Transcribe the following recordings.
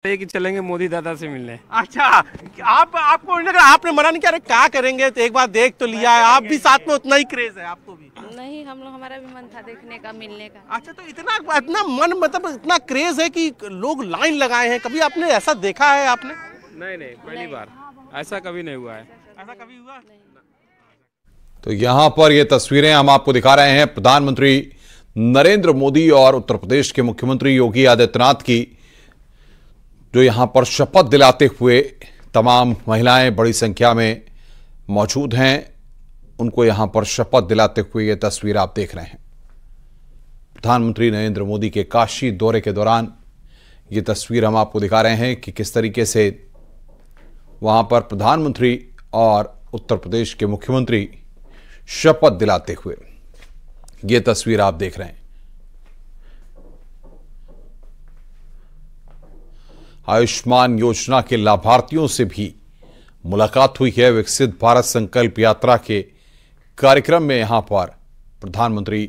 ये कि चलेंगे मोदी दादा से मिलने। अच्छा, आपको आपने मना नहीं किया? क्या करेंगे, तो एक बार देख तो लिया है, आप भी साथ में उतना ही क्रेज है आपको भी? नहीं, हम लोग, हमारा भी मन था देखने का, मिलने का। अच्छा, तो इतना मन, मतलब इतना क्रेज है कि लोग लाइन लगाए हैं। कभी आपने ऐसा देखा है आपने? नहीं, पहली बार। ऐसा कभी नहीं हुआ है। ऐसा कभी हुआ नहीं। तो यहां पर ये तस्वीरें हम आपको दिखा रहे हैं प्रधानमंत्री नरेंद्र मोदी और उत्तर प्रदेश के मुख्यमंत्री योगी आदित्यनाथ की, जो यहां पर शपथ दिलाते हुए तमाम महिलाएं बड़ी संख्या में मौजूद हैं, उनको यहां पर शपथ दिलाते हुए ये तस्वीर आप देख रहे हैं। प्रधानमंत्री नरेंद्र मोदी के काशी दौरे के दौरान ये तस्वीर हम आपको दिखा रहे हैं कि किस तरीके से वहां पर प्रधानमंत्री और उत्तर प्रदेश के मुख्यमंत्री शपथ दिलाते हुए ये तस्वीर आप देख रहे हैं। आयुष्मान योजना के लाभार्थियों से भी मुलाकात हुई है। विकसित भारत संकल्प यात्रा के कार्यक्रम में यहां पर प्रधानमंत्री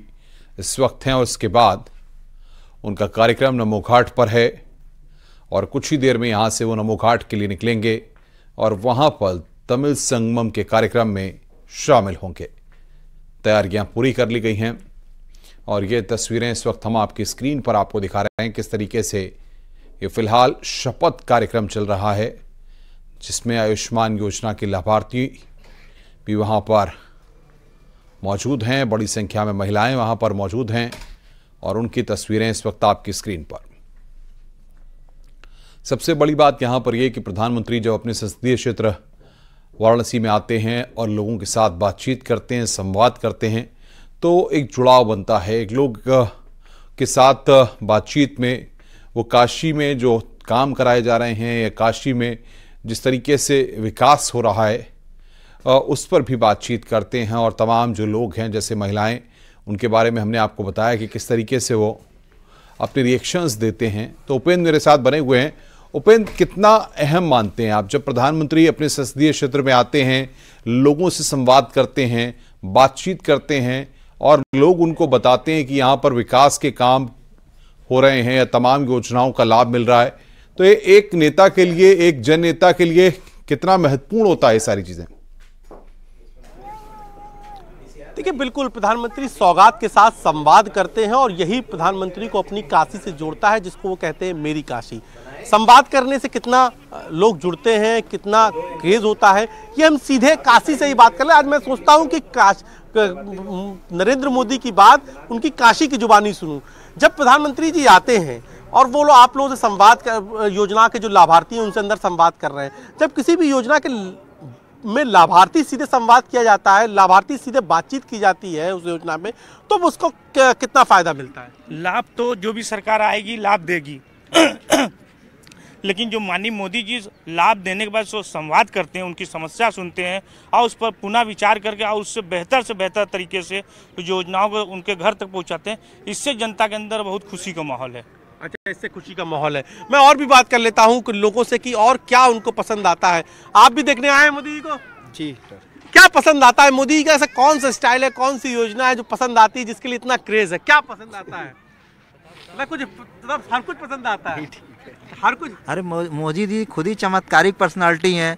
इस वक्त हैं और इसके बाद उनका कार्यक्रम नमो घाट पर है और कुछ ही देर में यहां से वो नमो घाट के लिए निकलेंगे और वहां पर तमिल संगमम के कार्यक्रम में शामिल होंगे। तैयारियां पूरी कर ली गई हैं और ये तस्वीरें इस वक्त हम आपकी स्क्रीन पर आपको दिखा रहे हैं किस तरीके से ये फिलहाल शपथ कार्यक्रम चल रहा है, जिसमें आयुष्मान योजना के लाभार्थी भी वहां पर मौजूद हैं। बड़ी संख्या में महिलाएं वहां पर मौजूद हैं और उनकी तस्वीरें इस वक्त आपकी स्क्रीन पर। सबसे बड़ी बात यहां पर यह कि प्रधानमंत्री जब अपने संसदीय क्षेत्र वाराणसी में आते हैं और लोगों के साथ बातचीत करते हैं, संवाद करते हैं, तो एक जुड़ाव बनता है। एक लोग के साथ बातचीत में वो काशी में जो काम कराए जा रहे हैं या काशी में जिस तरीके से विकास हो रहा है उस पर भी बातचीत करते हैं और तमाम जो लोग हैं जैसे महिलाएं, उनके बारे में हमने आपको बताया कि किस तरीके से वो अपने रिएक्शंस देते हैं। तो उपेंद्र मेरे साथ बने हुए हैं। उपेंद्र, कितना अहम मानते हैं आप जब प्रधानमंत्री अपने संसदीय क्षेत्र में आते हैं, लोगों से संवाद करते हैं, बातचीत करते हैं और लोग उनको बताते हैं कि यहाँ पर विकास के काम हो रहे हैं या तमाम योजनाओं का लाभ मिल रहा है, तो ये एक नेता के लिए, एक जन नेता के लिए कितना महत्वपूर्ण होता है ये सारी चीजें? देखिए, बिल्कुल प्रधानमंत्री सौगात के साथ संवाद करते हैं और यही प्रधानमंत्री को अपनी काशी से जोड़ता है, जिसको वो कहते हैं मेरी काशी। संवाद करने से कितना लोग जुड़ते हैं, कितना क्रेज होता है, ये हम सीधे काशी से ही बात कर ले। आज मैं सोचता हूं कि नरेंद्र मोदी की बात उनकी काशी की जुबानी सुनूं। जब प्रधानमंत्री जी आते हैं और वो लोग, आप लोगों से संवाद योजना के जो लाभार्थी हैं उनसे अंदर संवाद कर रहे हैं, जब किसी भी योजना के में लाभार्थी सीधे संवाद किया जाता है, लाभार्थी सीधे बातचीत की जाती है उस योजना में, तो उसको कितना फायदा मिलता है? लाभ तो जो भी सरकार आएगी लाभ देगी लेकिन जो माननीय मोदी जी लाभ देने के बाद जो संवाद करते हैं, उनकी समस्या सुनते हैं और उस पर पुनः विचार करके और उससे बेहतर तरीके से योजनाओं को उनके घर तक पहुंचाते हैं, इससे जनता के अंदर बहुत खुशी का माहौल है। अच्छा, इससे खुशी का माहौल है। मैं और भी बात कर लेता हूं कि लोगों से कि और क्या उनको पसंद आता है। आप भी देखने आए हैं मोदी जी को? जी। क्या पसंद आता है मोदी जी का? ऐसा कौन सा स्टाइल है, कौन सी योजना है जो पसंद आती है, जिसके लिए इतना क्रेज है? क्या पसंद आता है? मतलब हर कुछ पसंद आता है, हर कुछ। अरे मोदी जी खुद ही चमत्कारिक पर्सनालिटी हैं।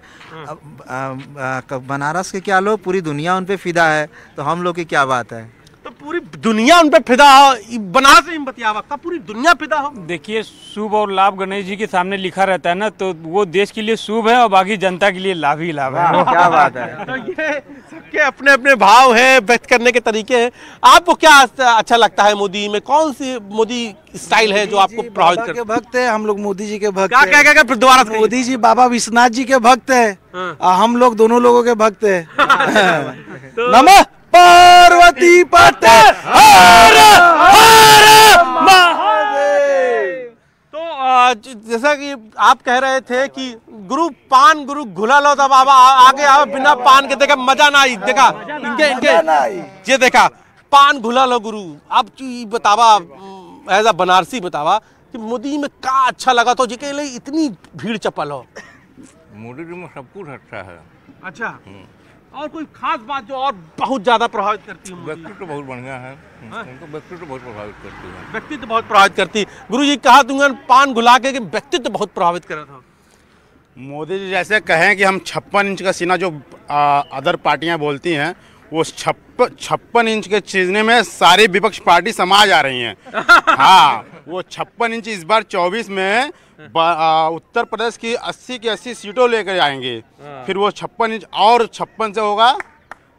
बनारस के क्या लोग, पूरी दुनिया उन पे फिदा है, तो हम लोग की क्या बात है? तो पूरी दुनिया उन पे फिदा हो, बनारस में बतियावा का पूरी दुनिया फिदा हो। देखिए, शुभ और लाभ गणेश जी के सामने लिखा रहता है ना, तो वो देश के लिए शुभ है और बाकी जनता के लिए लाभ ही लाभ है। क्या बात है। तो ये सबके अपने अपने भाव हैं, व्यक्त करने के तरीके हैं। आपको क्या अच्छा लगता है मोदी में? कौन सी मोदी स्टाइल है जो आपको प्रभावित करता है? भक्त है हम लोग, मोदी जी के भक्त। क्या फिर दोबारा? मोदी जी बाबा विश्वनाथ जी के भक्त है, हम लोग दोनों लोगों के भक्त है। नमः पार्वती पते हर हर महादेव। तो जैसा कि आप कह रहे थे कि गुरु घुला लो, तब बाबा आगे आओ, बिना पान के देखा मजा ना आई। देखा इनके ये देखा पान घुला लो गुरु। अब बतावा, एज अ बनारसी बतावा कि मोदी में क्या अच्छा लगा तो जिके लिए इतनी भीड़ चपल हो? मोदी जी में सब कुछ अच्छा है। अच्छा, और कोई खास बात जो और बहुत ज्यादा प्रभावित करती है? व्यक्तित्व बहुत बढ़िया है, उनको व्यक्तित्व बहुत प्रभावित करती है। व्यक्तित्व बहुत प्रभावित करती है। गुरुजी कहा तुमने पान घुला के व्यक्तित्व बहुत प्रभावित करा था। मोदी जी जैसे कहें कि हम 56 इंच का सीना, जो अदर पार्टियां बोलती हैं, वो 56 इंच के चीजने में सारी विपक्ष पार्टी समाज आ रही हैं। हाँ, वो 56 इंच इस बार 24 में उत्तर प्रदेश की 80 की 80 सीटों लेकर आएंगे। फिर वो 56 इंच और 56 से होगा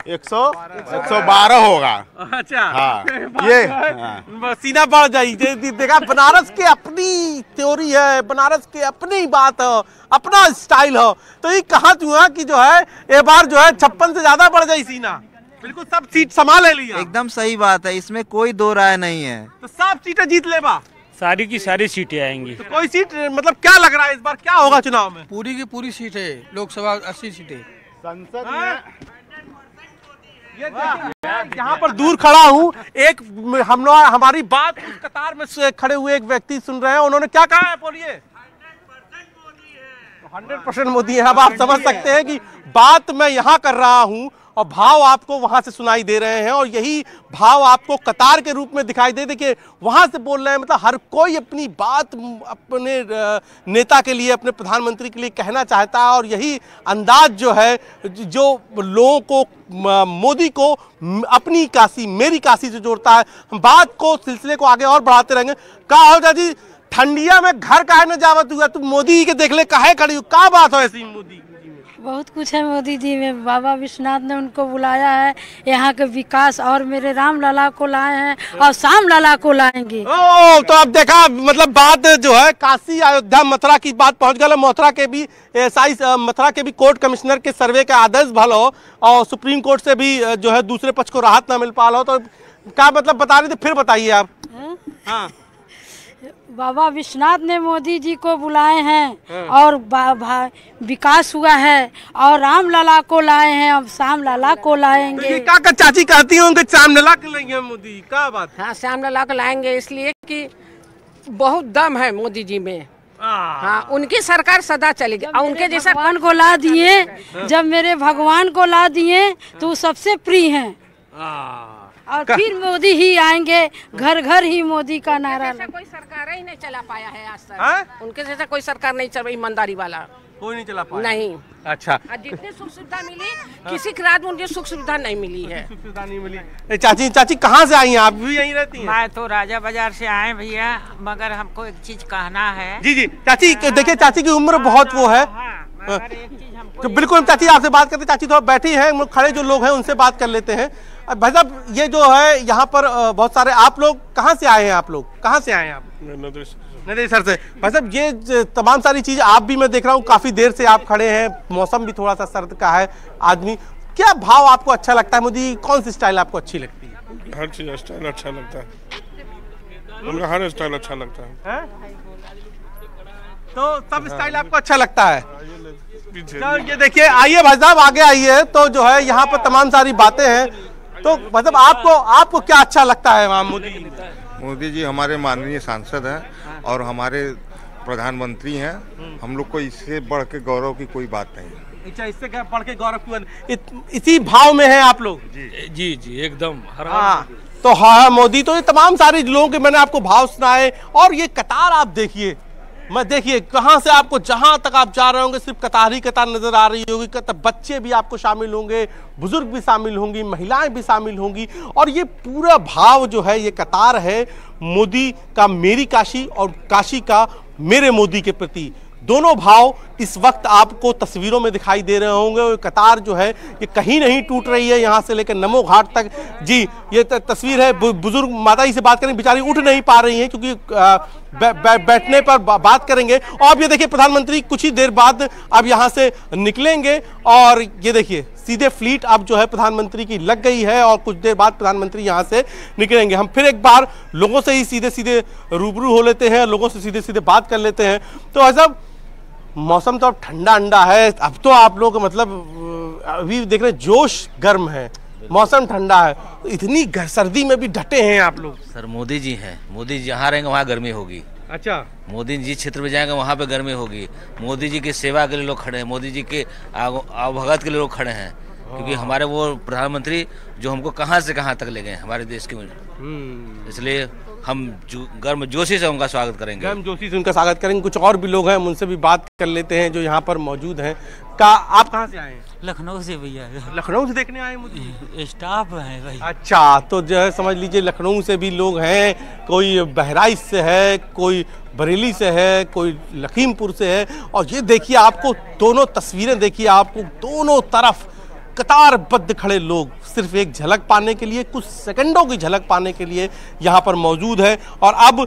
112 होगा। अच्छा, हाँ, ये सीना बढ़ जाएगी। देखा, बनारस की अपनी थ्योरी है, बनारस की अपनी बात है, अपना स्टाइल है। तो ये कहा तुआ कि जो है ये बार जो है 56 से ज्यादा बढ़ जाए सीना। बिल्कुल सब सीट संभाल लिया। एकदम सही बात है, इसमें कोई दो राय नहीं है। तो सब सीटें जीत ले बा, सारी की सारी सीटें आएंगी। तो कोई सीट मतलब क्या लग रहा है इस बार क्या होगा चुनाव में? पूरी की पूरी सीट है, लोकसभा 80 सीटें। संसद में यहाँ पर दूर खड़ा हूँ, एक हम लोग हमारी बात उस कतार में से खड़े हुए एक व्यक्ति सुन रहे हैं। उन्होंने क्या कहा है, बोलिए। 100% मोदी है। अब आप समझ सकते हैं कि बात मैं यहाँ कर रहा हूँ और भाव आपको वहां से सुनाई दे रहे हैं, और यही भाव आपको कतार के रूप में दिखाई दे। देखिए वहां से बोल रहे हैं, मतलब हर कोई अपनी बात अपने नेता के लिए, अपने प्रधानमंत्री के लिए कहना चाहता है। और यही अंदाज जो है, जो लोगों को, मोदी को अपनी काशी, मेरी काशी से जोड़ता है। हम बात को, सिलसिले को आगे और बढ़ाते रहेंगे। कहा हो जी, ठंडिया में घर काहे न जावत हुआ, तुम मोदी के देख ले काहे खड़ी हो, क्या बात हो ऐसी मोदी? बहुत कुछ है मोदी जी में। बाबा विश्वनाथ ने उनको बुलाया है, यहाँ के विकास, और मेरे राम लला को लाए हैं और श्याम लला को लाएंगे। ओ, तो अब देखा, मतलब बात जो है काशी, अयोध्या, मथुरा की बात पहुंच गया। मथुरा के भी मथुरा के भी कोर्ट कमिश्नर के सर्वे का आदेश भलो, और सुप्रीम कोर्ट से भी जो है दूसरे पक्ष को राहत ना मिल पा लो। तो क्या मतलब बता रहे थे, फिर बताइए आप। हाँ, बाबा विश्वनाथ ने मोदी जी को बुलाए हैं और विकास हुआ है, और राम लला को लाए हैं, अब श्याम लला को लाएंगे। तो क्या चाची कहती होंगे श्याम लला को लाएंगे मोदी, क्या बात? हाँ, श्याम लला को लाएंगे इसलिए कि बहुत दम है मोदी जी में। हाँ, उनकी सरकार सदा चलेगी। और उनके जैसा भगवान को ला दिए, जब मेरे भगवान को ला दिए तो सबसे प्रिय हैं, और फिर मोदी ही आएंगे। घर घर ही मोदी का नारा। कोई सरकार ही नहीं चला पाया है आज तक। उनके जैसा कोई सरकार नहीं चल रही, ईमानदारी वाला कोई नहीं चला पाया। नहीं। अच्छा, जितनी सुख सुविधा मिली, किसी के राज्य में उनकी सुख सुविधा नहीं मिली है। सुख सुविधा नहीं मिली। चाची कहाँ से आई हैं? आप भी यहीं रहती हैं? मैं तो राजा बाजार से आए भैया, मगर हमको एक चीज कहना है। जी चाची, देखिए चाची की उम्र बहुत वो है। तो बिल्कुल चाची आपसे बात करते, चाची तो बैठी है, खड़े जो लोग हैं उनसे बात कर लेते हैं। भाई साहब, ये जो है यहाँ पर बहुत सारे, आप लोग कहाँ से आए हैं? आप लोग कहाँ से आए हैं? आप नदेसर से। भाई साहब, ये तमाम सारी चीज आप भी, मैं देख रहा हूँ काफी देर से आप खड़े हैं, मौसम भी थोड़ा सा सर्द का है। आदमी, क्या भाव आपको अच्छा लगता है? मोदी कौन सी स्टाइल आपको अच्छी लगती है? हर चीज स्टाइल अच्छा लगता है, उनका हर स्टाइल अच्छा लगता है। तो सब स्टाइल आपको अच्छा लगता है? तो ये देखिए, आइए भाई साहब आगे आइए। तो जो है यहाँ पर तमाम सारी बातें हैं। तो मतलब आपको क्या अच्छा लगता है वहाँ? मोदी जी हमारे माननीय सांसद हैं और हमारे प्रधानमंत्री हैं। हम लोग को इससे बढ़ के गौरव की कोई बात नहीं। अच्छा, इससे क्या बढ़ के गौरव की? इसी भाव में है आप लोग? जी एकदम। हाँ, तो हाँ मोदी, तो ये तमाम सारे लोगों के मैंने आपको भाव सुनाए। और ये कतार आप देखिए, मैं देखिए कहाँ से आपको, जहां तक आप जा रहे होंगे सिर्फ कतार ही कतार नजर आ रही होगी। बच्चे भी आपको शामिल होंगे, बुजुर्ग भी शामिल होंगी, महिलाएं भी शामिल होंगी। और ये पूरा भाव जो है, ये कतार है मोदी का मेरी काशी और काशी का मेरे मोदी के प्रति। दोनों भाव इस वक्त आपको तस्वीरों में दिखाई दे रहे होंगे। कतार जो है ये कहीं नहीं टूट रही है, यहाँ से लेकर नमो घाट तक। जी, ये तस्वीर है, बुजुर्ग माता जी से बात करें, बेचारी उठ नहीं पा रही हैं क्योंकि बैठने पर बात करेंगे। और अब ये देखिए, प्रधानमंत्री कुछ ही देर बाद अब यहाँ से निकलेंगे, और ये देखिए सीधे फ्लीट अब जो है प्रधानमंत्री की लग गई है, और कुछ देर बाद प्रधानमंत्री यहाँ से निकलेंगे। हम फिर एक बार लोगों से ही सीधे सीधे रूबरू हो लेते हैं, लोगों से सीधे सीधे बात कर लेते हैं। तो ऐसा मौसम तो अब ठंडा अंडा है। अब तो आप लोग मतलब अभी देख रहे जोश गर्म है, मौसम ठंडा है, तो इतनी सर्दी में भी डटे हैं आप लोग। सर मोदी जी हैं, मोदी जी जहाँ रहेंगे वहाँ गर्मी होगी। अच्छा, मोदी जी क्षेत्र में जाएंगे वहाँ पे गर्मी होगी। मोदी जी की सेवा के लिए लोग खड़े हैं, मोदी जी के आवभगत के लिए लोग खड़े हैं। क्योंकि हमारे वो प्रधानमंत्री जो हमको कहाँ से कहाँ तक ले गए हमारे देश के, इसलिए हम गर्मजोशी से उनका स्वागत करेंगे। गर्मजोशी से उनका स्वागत करेंगे। कुछ और भी लोग हैं, उनसे भी बात कर लेते हैं जो यहाँ पर मौजूद हैं। आप कहाँ से आए हैं? लखनऊ से भैया। लखनऊ से देखने आए मोदी? स्टाफ है भाई। अच्छा, तो जो है समझ लीजिए लखनऊ से भी लोग हैं, कोई बहराइच से है, कोई बरेली से है, कोई लखीमपुर से है। और ये देखिए, आपको दोनों तस्वीरें देखिए, आपको दोनों तरफ कतारबद्ध खड़े लोग सिर्फ एक झलक पाने के लिए, कुछ सेकंडों की झलक पाने के लिए यहाँ पर मौजूद है। और अब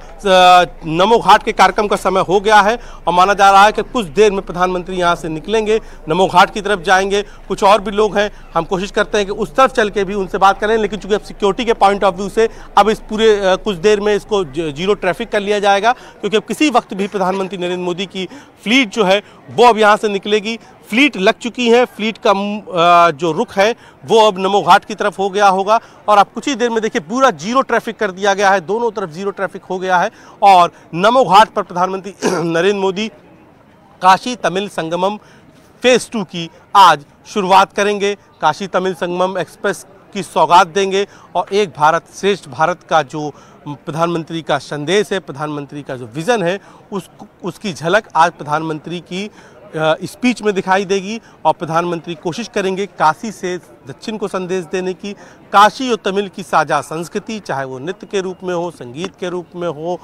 नमो घाट के कार्यक्रम का समय हो गया है और माना जा रहा है कि कुछ देर में प्रधानमंत्री यहाँ से निकलेंगे, नमो घाट की तरफ जाएंगे। कुछ और भी लोग हैं, हम कोशिश करते हैं कि उस तरफ चल के भी उनसे बात करें, लेकिन चूंकि अब सिक्योरिटी के पॉइंट ऑफ व्यू से अब इस पूरे कुछ देर में इसको जीरो ट्रैफिक कर लिया जाएगा, क्योंकि अब किसी वक्त भी प्रधानमंत्री नरेंद्र मोदी की फ्लीट जो है वो अब यहाँ से निकलेगी। फ्लीट लग चुकी है, फ्लीट का जो रुख है वो अब नमो घाट की तरफ हो गया होगा। और अब कुछ ही देर में देखिए पूरा जीरो ट्रैफिक कर दिया गया है, दोनों तरफ जीरो ट्रैफिक हो गया है। और नमो घाट पर प्रधानमंत्री नरेंद्र मोदी काशी तमिल संगमम फेज 2 की आज शुरुआत करेंगे। काशी तमिल संगमम एक्सप्रेस की सौगात देंगे और एक भारत श्रेष्ठ भारत का जो प्रधानमंत्री का संदेश है, प्रधानमंत्री का जो विज़न है, उसकी झलक आज प्रधानमंत्री की स्पीच में दिखाई देगी। और प्रधानमंत्री कोशिश करेंगे काशी से दक्षिण को संदेश देने की। काशी और तमिल की साझा संस्कृति, चाहे वो नृत्य के रूप में हो, संगीत के रूप में हो,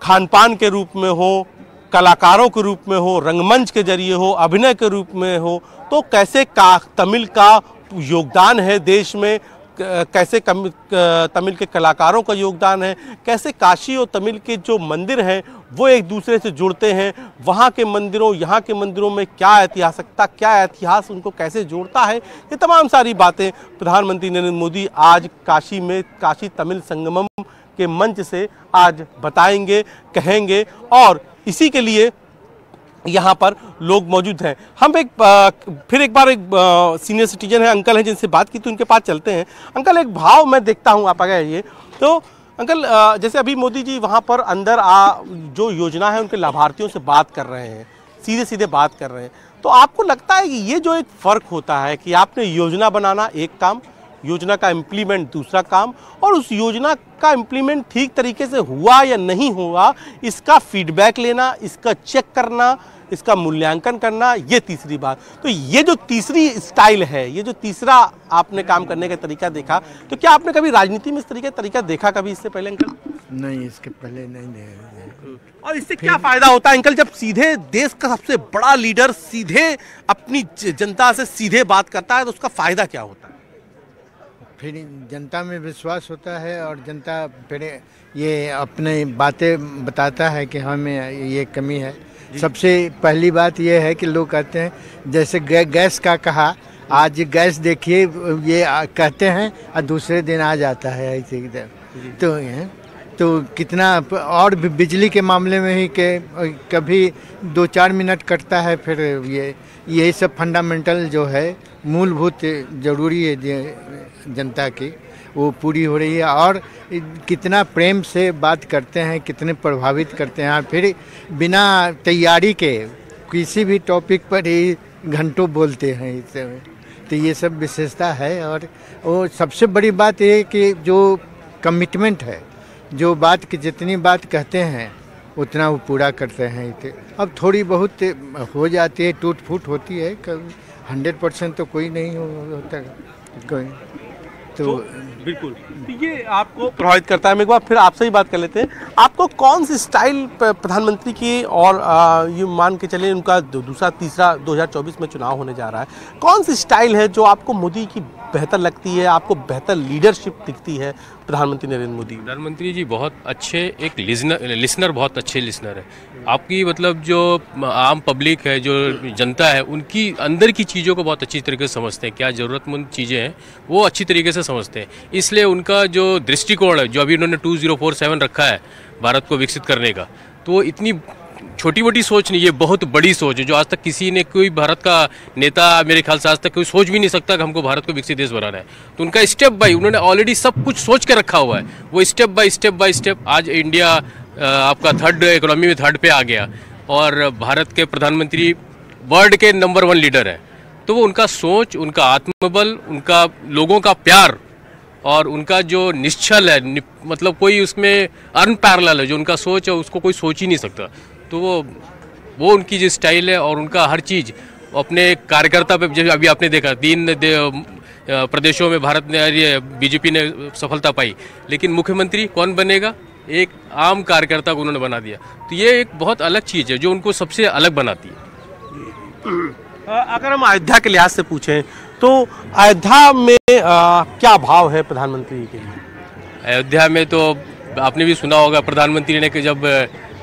खान पान के रूप में हो, कलाकारों के रूप में हो, रंगमंच के जरिए हो, अभिनय के रूप में हो, तो कैसे तमिल का योगदान है देश में, कैसे तमिल के कलाकारों का योगदान है, कैसे काशी और तमिल के जो मंदिर हैं वो एक दूसरे से जुड़ते हैं, वहाँ के मंदिरों यहाँ के मंदिरों में क्या ऐतिहासिकता, क्या इतिहास उनको कैसे जोड़ता है, ये तमाम सारी बातें प्रधानमंत्री नरेंद्र मोदी आज काशी में काशी तमिल संगमम के मंच से आज बताएंगे, कहेंगे। और इसी के लिए यहाँ पर लोग मौजूद हैं। हम फिर एक बार सीनियर सिटीजन है, अंकल हैं जिनसे बात की, तो उनके पास चलते हैं। अंकल, एक भाव मैं देखता हूँ, आप आ गए ये तो अंकल, जैसे अभी मोदी जी वहाँ पर अंदर जो योजना है उनके लाभार्थियों से बात कर रहे हैं, सीधे सीधे बात कर रहे हैं, तो आपको लगता है कि ये जो एक फ़र्क होता है कि आपने योजना बनाना एक काम, योजना का इम्प्लीमेंट दूसरा काम, और उस योजना का इम्प्लीमेंट ठीक तरीके से हुआ या नहीं हुआ इसका फीडबैक लेना, इसका चेक करना, इसका मूल्यांकन करना, ये तीसरी बात। तो ये जो तीसरी स्टाइल है, ये जो तीसरा आपने काम करने का तरीका देखा, तो क्या आपने कभी राजनीति में इस तरीके का तरीका देखा कभी इससे पहले अंकल? नहीं, इसके पहले नहीं। और इससे क्या फायदा होता है अंकल, जब सीधे देश का सबसे बड़ा लीडर सीधे अपनी जनता से सीधे बात करता है, तो उसका फायदा क्या होता है? फिर जनता में विश्वास होता है और जनता फिर ये अपने बातें बताता है कि हमें ये कमी है। सबसे पहली बात ये है कि लोग कहते हैं, जैसे गैस का कहा, आज गैस देखिए ये कहते हैं और दूसरे दिन आ जाता है ऐसे। तो कितना, और बिजली के मामले में ही कि कभी 2-4 मिनट कटता है, फिर ये सब फंडामेंटल जो है मूलभूत जरूरी है जनता की, वो पूरी हो रही है। और कितना प्रेम से बात करते हैं, कितने प्रभावित करते हैं, फिर बिना तैयारी के किसी भी टॉपिक पर ही घंटों बोलते हैं इससे। तो ये सब विशेषता है। और वो सबसे बड़ी बात ये कि जो कमिटमेंट है, जो बात की जितनी बात कहते हैं उतना वो पूरा करते हैं। अब थोड़ी बहुत हो जाती है, टूट फूट होती है, 100% तो कोई नहीं होता कोई। तो बिल्कुल, ये आपको प्रभावित करता है। हम एक बार फिर आपसे ही बात कर लेते हैं। आपको कौन सी स्टाइल प्रधानमंत्री की, और ये मान के चले उनका दूसरा तीसरा 2024 में चुनाव होने जा रहा है, कौन सी स्टाइल है जो आपको मोदी की बेहतर लगती है, आपको बेहतर लीडरशिप दिखती है प्रधानमंत्री नरेंद्र मोदी? प्रधानमंत्री जी बहुत अच्छे एक लिसनर बहुत अच्छे लिसनर है। आपकी मतलब जो आम पब्लिक है, जो जनता है, उनकी अंदर की चीज़ों को बहुत अच्छी तरीके से समझते हैं, क्या ज़रूरतमंद चीज़ें हैं वो अच्छी तरीके से समझते हैं। इसलिए उनका जो दृष्टिकोण है, जो अभी उन्होंने 2047 रखा है भारत को विकसित करने का, तो इतनी छोटी मोटी सोच नहीं, ये बहुत बड़ी सोच है जो आज तक किसी ने, कोई भारत का नेता मेरे ख्याल से आज तक कोई सोच भी नहीं सकता कि हमको भारत को विकसित देश बनाना है। तो उनका स्टेप बाय, उन्होंने ऑलरेडी सब कुछ सोच के रखा हुआ है, वो स्टेप बाय स्टेप आज इंडिया आपका इकोनॉमी में 3rd पे आ गया और भारत के प्रधानमंत्री वर्ल्ड के नंबर 1 लीडर है। तो वो उनका सोच, उनका आत्मबल, उनका लोगों का प्यार और उनका जो निश्चल है, मतलब कोई उसमें अनपैरेलल है, जो उनका सोच है उसको कोई सोच ही नहीं सकता। तो वो उनकी जो स्टाइल है और उनका हर चीज़ अपने कार्यकर्ता पे, जब अभी आपने देखा 3 प्रदेशों में भारत ने, बीजेपी ने सफलता पाई, लेकिन मुख्यमंत्री कौन बनेगा? एक आम कार्यकर्ता को उन्होंने बना दिया। तो ये एक बहुत अलग चीज़ है जो उनको सबसे अलग बनाती है। अगर हम अयोध्या के लिहाज से पूछें तो अयोध्या में क्या भाव है प्रधानमंत्री के लिए? अयोध्या में तो आपने भी सुना होगा, प्रधानमंत्री ने कि जब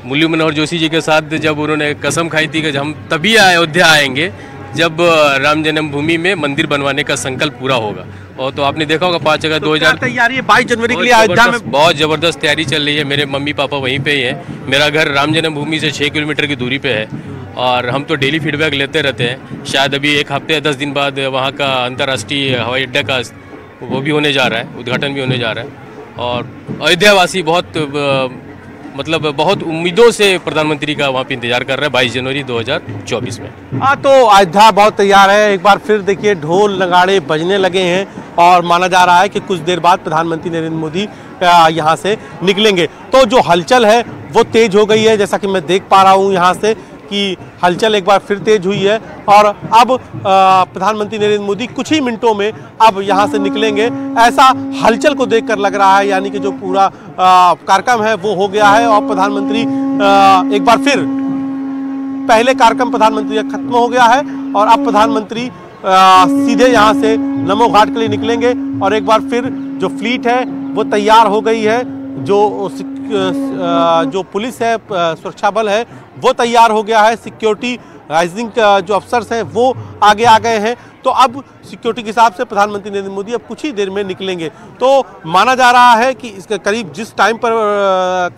मुरली मनोहर जोशी जी के साथ जब उन्होंने कसम खाई थी कि हम तभी अयोध्या आएंगे जब राम जन्मभूमि में मंदिर बनवाने का संकल्प पूरा होगा। और तो आपने देखा होगा 5 अगस्त 2000 तैयारी है 22 जनवरी के लिए अयोध्या में बहुत जबरदस्त तैयारी चल रही है। मेरे मम्मी पापा वहीं पे ही हैं। मेरा घर राम जन्मभूमि से 6 किलोमीटर की दूरी पे है और हम तो डेली फीडबैक लेते रहते हैं। शायद अभी 1 हफ्ते या 10 दिन बाद वहाँ का अंतर्राष्ट्रीय हवाई अड्डा का वो भी होने जा रहा है, उद्घाटन भी होने जा रहा है। और अयोध्यावासी बहुत बहुत उम्मीदों से प्रधानमंत्री का वहाँ पे इंतजार कर रहे हैं 22 जनवरी 2024 में। तो अयोध्या बहुत तैयार है। एक बार फिर देखिए ढोल नगाड़े बजने लगे हैं और माना जा रहा है कि कुछ देर बाद प्रधानमंत्री नरेंद्र मोदी यहाँ से निकलेंगे। तो जो हलचल है वो तेज हो गई है, जैसा कि मैं देख पा रहा हूँ यहाँ से कि हलचल एक बार फिर तेज हुई है और अब प्रधानमंत्री नरेंद्र मोदी कुछ ही मिनटों में अब यहाँ से निकलेंगे, ऐसा हलचल को देखकर लग रहा है। यानी कि जो पूरा कार्यक्रम है वो हो गया है और प्रधानमंत्री एक बार फिर पहले कार्यक्रम प्रधानमंत्री का खत्म हो गया है और अब प्रधानमंत्री सीधे यहाँ से नमो घाट के लिए निकलेंगे। और एक बार फिर जो फ्लीट है वो तैयार हो गई है, जो पुलिस है, सुरक्षा बल है वो तैयार हो गया है, सिक्योरिटी राइजिंग जो अफसर्स हैं वो आगे आ गए हैं। तो अब सिक्योरिटी के हिसाब से प्रधानमंत्री नरेंद्र मोदी अब कुछ ही देर में निकलेंगे। तो माना जा रहा है कि इसके करीब जिस टाइम पर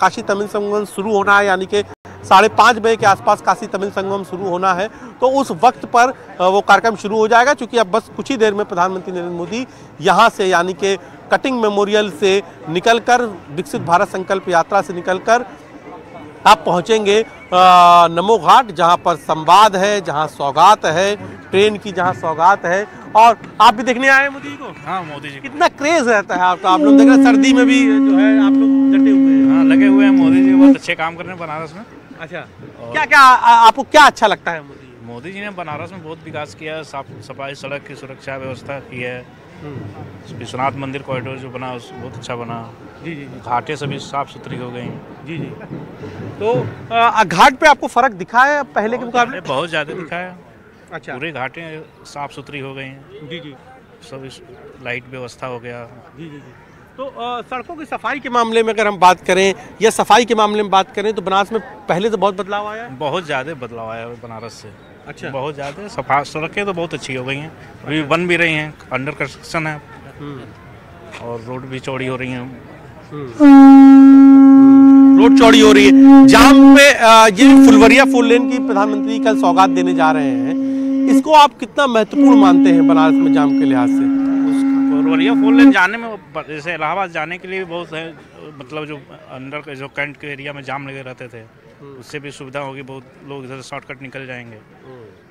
काशी तमिल संगम शुरू होना है, यानी कि 5:30 बजे के आसपास काशी तमिल संगम शुरू होना है, तो उस वक्त पर वो कार्यक्रम शुरू हो जाएगा। क्योंकि अब बस कुछ ही देर में प्रधानमंत्री नरेंद्र मोदी यहाँ से यानी कि कटिंग मेमोरियल से निकलकर, विकसित भारत संकल्प यात्रा से निकलकर आप पहुँचेंगे नमो घाट, जहाँ पर संवाद है, जहाँ सौगात है, ट्रेन की जहाँ सौगात है। और आप भी देखने आए मोदी को? हाँ, मोदी जी कितना क्रेज रहता है आपका, आप लोग देख रहे हैं सर्दी में भी जो है आप लोग डटे हुए हैं। हाँ, लगे हुए हैं। मोदी जी बहुत अच्छे काम कर रहे हैं बनारस में। अच्छा, क्या क्या आपको क्या अच्छा लगता है? मोदी जी ने बनारस में बहुत विकास किया है, साफ सफाई, सड़क की सुरक्षा व्यवस्था की है। विश्वनाथ मंदिर कॉरिडोर जो बना बहुत अच्छा बना। जी जी। घाटें सभी साफ सुथरी हो गई। जी जी। तो घाट पे आपको फर्क दिखा है पहले के मुकाबले? बहुत ज़्यादा दिखा है। अच्छा। पूरे घाटें साफ सुथरी हो गई हैं। जी जी। सब लाइट व्यवस्था हो गया। जी जी जी। तो सड़कों की सफाई के मामले में अगर हम बात करें या सफाई के मामले में बात करें तो बनारस में पहले से बहुत बदलाव आया है? बहुत ज़्यादा बदलाव आया है बनारस से। अच्छा। बहुत ज़्यादा सड़कें तो बहुत अच्छी हो गई हैं, अभी बन भी रही हैं, अंडर कंस्ट्रक्शन है और रोड भी चौड़ी हो रही हैं। रोड चौड़ी हो रही है। जाम पे ये फुलवरिया 4 लेन की प्रधानमंत्री कल सौगात देने जा रहे हैं, इसको आप कितना महत्वपूर्ण मानते हैं बनारस में जाम के लिहाज से? फुलवरिया 4 लेन जाने में, जैसे इलाहाबाद जाने के लिए भी बहुत है, मतलब जो अंडर के जो कैंट के एरिया में जाम लगे रहते थे उससे भी सुविधा होगी। बहुत लोग इधर शॉर्टकट निकल जाएंगे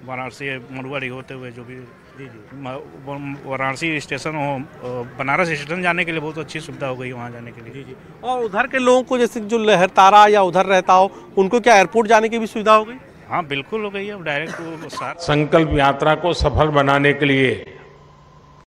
वाराणसी मड़ुआरी होते हुए। जो भी वाराणसी स्टेशन हो, बनारस स्टेशन जाने के लिए बहुत अच्छी सुविधा हो गई वहाँ जाने के लिए। जी। और उधर के लोगों को जैसे जो लहरतारा या उधर रहता हो उनको क्या एयरपोर्ट जाने की भी सुविधा हो गई? हाँ, बिल्कुल हो गई है। डायरेक्ट संकल्प यात्रा को सफल बनाने के लिए